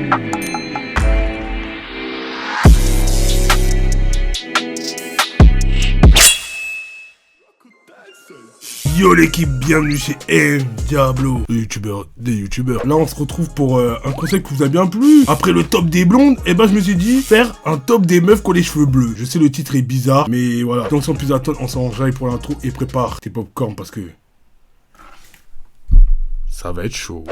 Yo l'équipe, bienvenue chez M Diablo, des youtubeurs. Là on se retrouve pour un concept qui vous a bien plu. Après le top des blondes, et ben je me suis dit faire un top des meufs qui ont les cheveux bleus. Je sais le titre est bizarre, mais voilà. Donc sans plus attendre, on s'enjaille pour l'intro et prépare tes popcorn parce que ça va être chaud.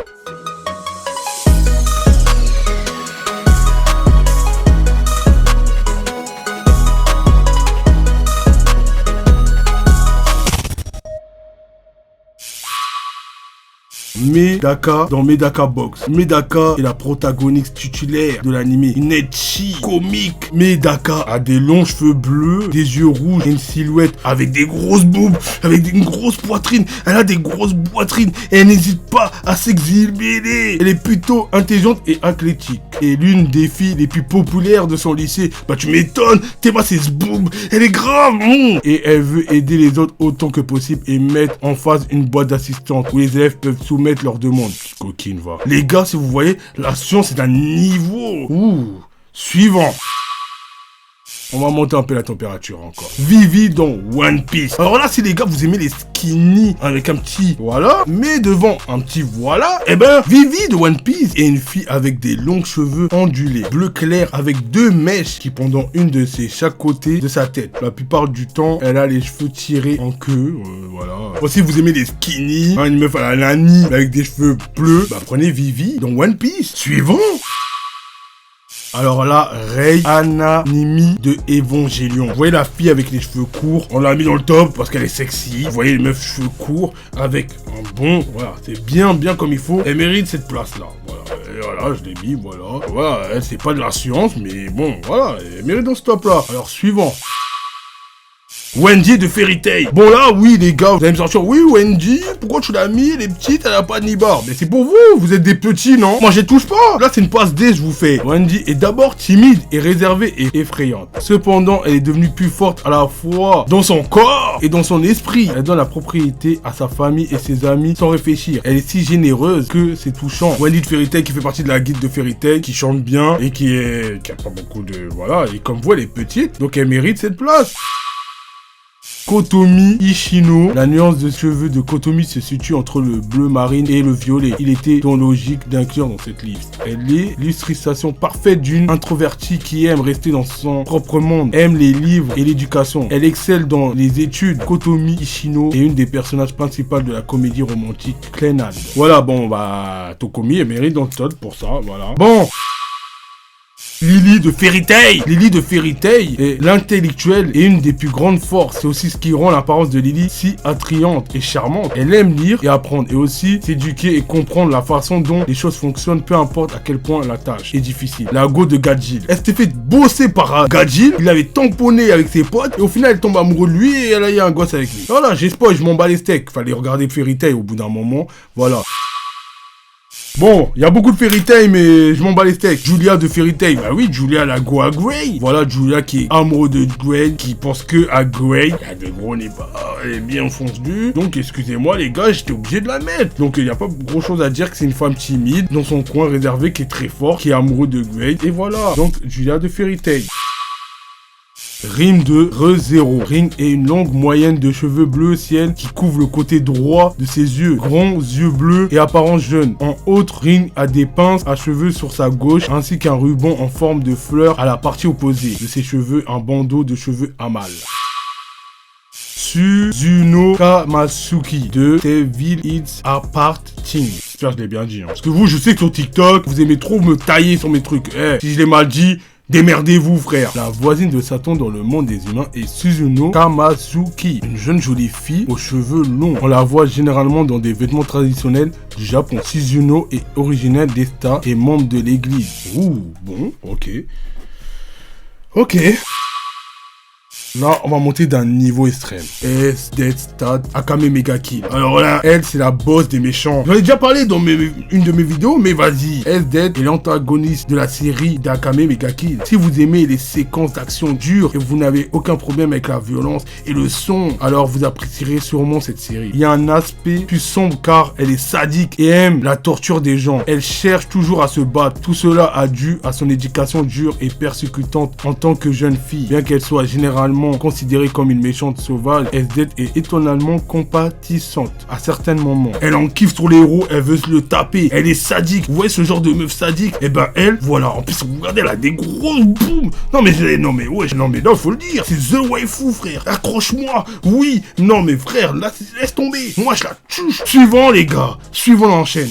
Medaka dans Medaka Box. Medaka est la protagoniste titulaire de l'anime. Une ecchi comique. Medaka a des longs cheveux bleus, des yeux rouges et une silhouette avec des grosses boobs, avec une grosse poitrine. Elle a des grosses poitrines et elle n'hésite pas à s'exhiber. Elle est plutôt intelligente et athlétique. Et l'une des filles les plus populaires de son lycée. Bah tu m'étonnes, t'es pas ces boobs. Elle est grave. Et elle veut aider les autres autant que possible et mettre en face une boîte d'assistante où les élèves peuvent soumettre leurs demandes. Coquine va. Les gars, si vous voyez, la science est un niveau. Ouh. Suivant. On va monter un peu la température encore. Vivi dans One Piece. Alors là, si les gars, vous aimez les skinny avec un petit voilà, mais devant un petit voilà, eh ben, Vivi de One Piece est une fille avec des longs cheveux ondulés, bleu clair avec deux mèches qui pendant une de chaque côté de sa tête. La plupart du temps, elle a les cheveux tirés en queue, voilà. Bon, si vous aimez les skinny, hein, une meuf à la Nani avec des cheveux bleus, bah prenez Vivi dans One Piece. Suivant. Alors là, Rei Ananimi de Evangelion. Vous voyez la fille avec les cheveux courts, on l'a mis dans le top parce qu'elle est sexy. Vous voyez les meufs cheveux courts avec un bon, voilà, c'est bien comme il faut. Elle mérite cette place là, voilà. Et voilà, je l'ai mis, voilà. Voilà, elle c'est pas de la science, mais bon, voilà, elle mérite dans ce top là. Alors suivant. Wendy de Fairy Tail. Bon là, oui les gars, vous allez me sortir, oui Wendy, pourquoi tu l'as mis, elle est petite, elle a pas de nibar. Mais c'est pour vous, vous êtes des petits, non? Moi, je touche pas. Là, c'est une passe D, je vous fais. Wendy est d'abord timide et réservée et effrayante. Cependant, elle est devenue plus forte à la fois dans son corps et dans son esprit. Elle donne la propriété à sa famille et ses amis sans réfléchir. Elle est si généreuse que c'est touchant. Wendy de Fairy Tail qui fait partie de la guilde de Fairy Tail, qui chante bien et qui a pas beaucoup de, voilà, et comme vous, elle est petite, donc elle mérite cette place. Kotomi Ishino. La nuance de cheveux de Kotomi se situe entre le bleu marine et le violet. Il était donc logique d'inclure dans cette liste. Elle est l'illustration parfaite d'une introvertie qui aime rester dans son propre monde, aime les livres et l'éducation. Elle excelle dans les études. Kotomi Ishino est une des personnages principaux de la comédie romantique Clannad. Voilà, bon, bah, Tokomi, elle mérite dans le top pour ça, voilà. Bon. Lily de Fairy Tail. Lily de Fairy Tail est l'intellectuelle et une des plus grandes forces. C'est aussi ce qui rend l'apparence de Lily si attrayante et charmante. Elle aime lire et apprendre et aussi s'éduquer et comprendre la façon dont les choses fonctionnent, peu importe à quel point la tâche est difficile. La go de Gajil. Elle s'était fait bosser par Gajil. Il avait tamponné avec ses potes et au final elle tombe amoureuse de lui et elle a eu un gosse avec lui. Voilà, j'ai spoil, je m'en bats les steaks. Fallait regarder Fairy Tail au bout d'un moment. Voilà. Bon, il y a beaucoup de Fairy Tail, mais je m'en bats les steaks. Julia de Fairy Tail, bah oui, Julia la go à Grey. Voilà, Julia qui est amoureuse de Grey, qui pense que à Grey, il y a des gros nez pas, elle est bien foncedue. Donc, excusez-moi les gars, j'étais obligé de la mettre. Donc, il n'y a pas gros chose à dire que c'est une femme timide, dans son coin réservé, qui est très fort, qui est amoureuse de Grey. Et voilà, donc Julia de Fairy Tail. Rim de ReZero. Rim est une longue moyenne de cheveux bleu ciel qui couvre le côté droit de ses yeux. Grands yeux bleus et apparence jeune. En outre, Rim a des pinces à cheveux sur sa gauche ainsi qu'un ruban en forme de fleur à la partie opposée de ses cheveux, un bandeau de cheveux à mâle. Suzuno Kamasuki de Devil It's Apart Team. J'espère que je l'ai bien dit. Parce que vous, je sais que sur TikTok, vous aimez trop me tailler sur mes trucs. Si je l'ai mal dit, démerdez-vous, frère. La voisine de Satan dans le monde des humains est Suzuno Kamasuki, une jeune jolie fille aux cheveux longs. On la voit généralement dans des vêtements traditionnels du Japon. Suzuno est originaire d'Esta et membre de l'église. Ouh, bon, ok. Là, on va monter d'un niveau extrême. S, Death, Stat, Akame Mega Kill. Alors là, elle, c'est la boss des méchants. J'en ai déjà parlé dans une de mes vidéos, mais vas-y. S, Death est l'antagoniste de la série d'Akame Mega Kill. Si vous aimez les séquences d'action dures et vous n'avez aucun problème avec la violence et le son, alors vous apprécierez sûrement cette série. Il y a un aspect plus sombre car elle est sadique et aime la torture des gens. Elle cherche toujours à se battre. Tout cela a dû à son éducation dure et persécutante en tant que jeune fille. Bien qu'elle soit généralement considérée comme une méchante sauvage, SZ est étonnamment compatissante à certains moments. Elle en kiffe sur les héros, elle veut se le taper. Elle est sadique. Vous voyez ce genre de meuf sadique? Et ben elle, voilà. En plus, regardez, elle a des grosses boum. Non mais ouais, non mais non, faut le dire. C'est The Waifu, frère. Accroche-moi. Oui. Non mais frère, là, laisse tomber. Moi, je la tue. Suivant les gars. Suivant l'enchaîne.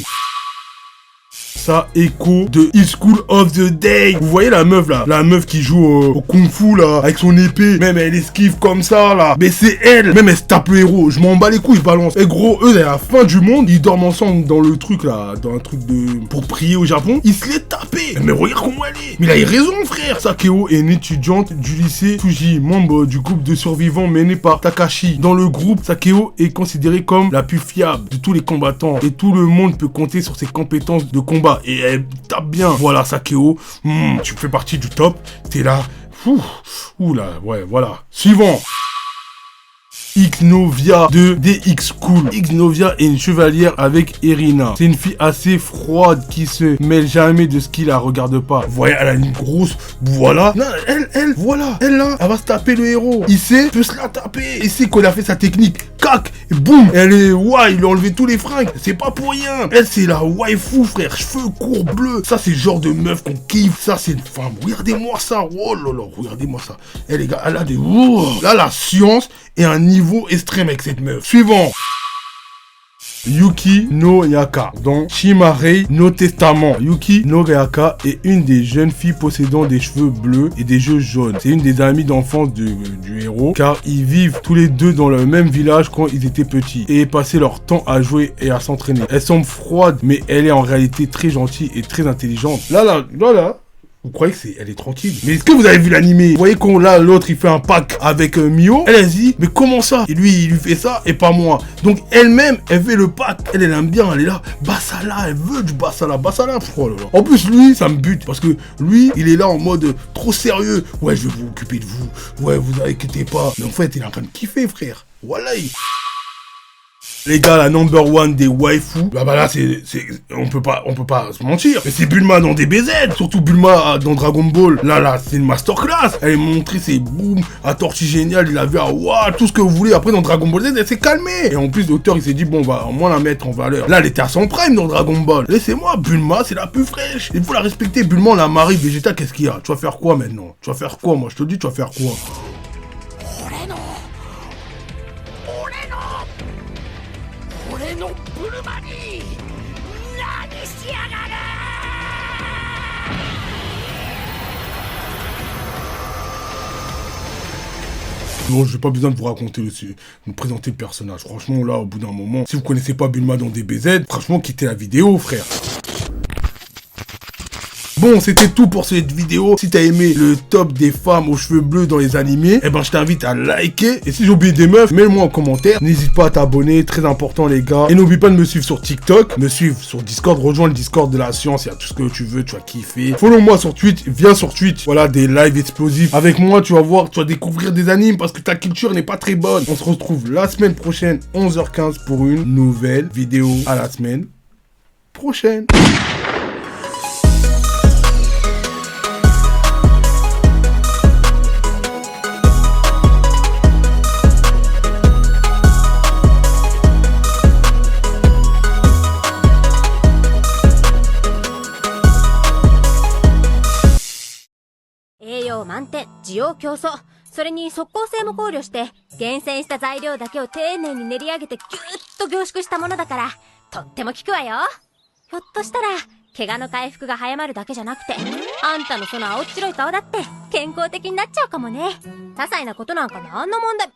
Ça écho de High School of the Day. Vous voyez la meuf là, la meuf qui joue au kung fu là, avec son épée, même elle esquive comme ça là. Mais c'est elle, même elle se tape le héros. Je m'en bats les couilles, je balance. Et gros, eux à la fin du monde, ils dorment ensemble dans le truc là, dans un truc de pour prier au Japon. Ils se les tapés. Mais regarde comment elle est. Mais il a eu raison, frère. Sakeo est une étudiante du lycée Fuji, membre du groupe de survivants mené par Takashi. Dans le groupe, Sakeo est considérée comme la plus fiable de tous les combattants et tout le monde peut compter sur ses compétences de combat. Et elle tape bien. Voilà, Sakeo, tu fais partie du top. T'es là. Ouh là, ouais, voilà. Suivant. Xnovia de DX Cool. Xnovia est une chevalière avec Erina. C'est une fille assez froide qui se mêle jamais de ce qui la regarde pas. Vous voyez, elle a une grosse... Voilà. Non, voilà. Elle là, elle va se taper le héros. Il sait, peut se la taper. Il sait qu'on a fait sa technique. Cac, et boum. Elle est... Ouais, il a enlevé tous les fringues. C'est pas pour rien. Elle, c'est la waifu, frère. Cheveux courts, bleus. Ça, c'est le genre de meuf qu'on kiffe. Ça, c'est une femme. Regardez-moi ça. Oh là là, regardez-moi ça. Eh les gars, elle a des... Là, la science est un niveau extrême avec cette meuf. Suivant. Yuki no Yaka dans Shimarei no Testament. Yuki no Yaka est une des jeunes filles possédant des cheveux bleus et des yeux jaunes. C'est une des amies d'enfance du héros car ils vivent tous les deux dans le même village quand ils étaient petits et passaient leur temps à jouer et à s'entraîner. Elle semble froide mais elle est en réalité très gentille et très intelligente. Là. Vous croyez que elle est tranquille? Mais est-ce que vous avez vu l'animé? Vous voyez qu'on là, l'autre, il fait un pack avec Mio. Elle dit, mais comment ça? Et lui, il lui fait ça et pas moi. Donc, elle-même, elle fait le pack. Elle aime bien, elle est là. Bassala, elle veut du Bassala. Oh là là. En plus, lui, ça me bute. Parce que lui, il est là en mode trop sérieux. Ouais, je vais vous occuper de vous. Ouais, vous inquiétez pas. Mais en fait, il est en train de kiffer, frère. Voilà. Les gars, la number one des waifus, bah là, on peut pas se mentir. Mais c'est Bulma dans DBZ, surtout Bulma dans Dragon Ball. Là, c'est une masterclass. Elle a montré ses booms à Tortue Géniale, il a vu tout ce que vous voulez. Après, dans Dragon Ball Z, elle s'est calmée. Et en plus, l'auteur, il s'est dit, bon, va au moins la mettre en valeur. Là, elle était à son prime dans Dragon Ball. Laissez-moi, Bulma, c'est la plus fraîche. Il faut la respecter. Bulma, on la marie, Vegeta, qu'est-ce qu'il y a? Tu vas faire quoi maintenant? Tu vas faire quoi, moi? Je te dis, tu vas faire quoi? Non, j'ai pas besoin de vous raconter me présenter le personnage. Franchement, là, au bout d'un moment, si vous connaissez pas Bulma dans DBZ, franchement, quittez la vidéo, frère. Bon, c'était tout pour cette vidéo. Si t'as aimé le top des femmes aux cheveux bleus dans les animés, eh ben je t'invite à liker. Et si j'ai oublié des meufs, mets-le-moi en commentaire. N'hésite pas à t'abonner, très important les gars. Et n'oublie pas de me suivre sur TikTok, me suivre sur Discord, rejoins le Discord de la science, il y a tout ce que tu veux, tu vas kiffer. Follow-moi sur Twitch, viens sur Twitch. Voilà, des lives explosifs. Avec moi, tu vas voir, tu vas découvrir des animes parce que ta culture n'est pas très bonne. On se retrouve la semaine prochaine, 11h15 pour une nouvelle vidéo. À la semaine prochaine.満点、需要競争、それに即効性も考慮して厳選した材料だけを丁寧に練り上げてギューッと凝縮したものだからとっても効くわよ。ひょっとしたら怪我の回復が早まるだけじゃなくてあんたのその青っ白い顔だって健康的になっちゃうかもね。些細なことなんか何の問題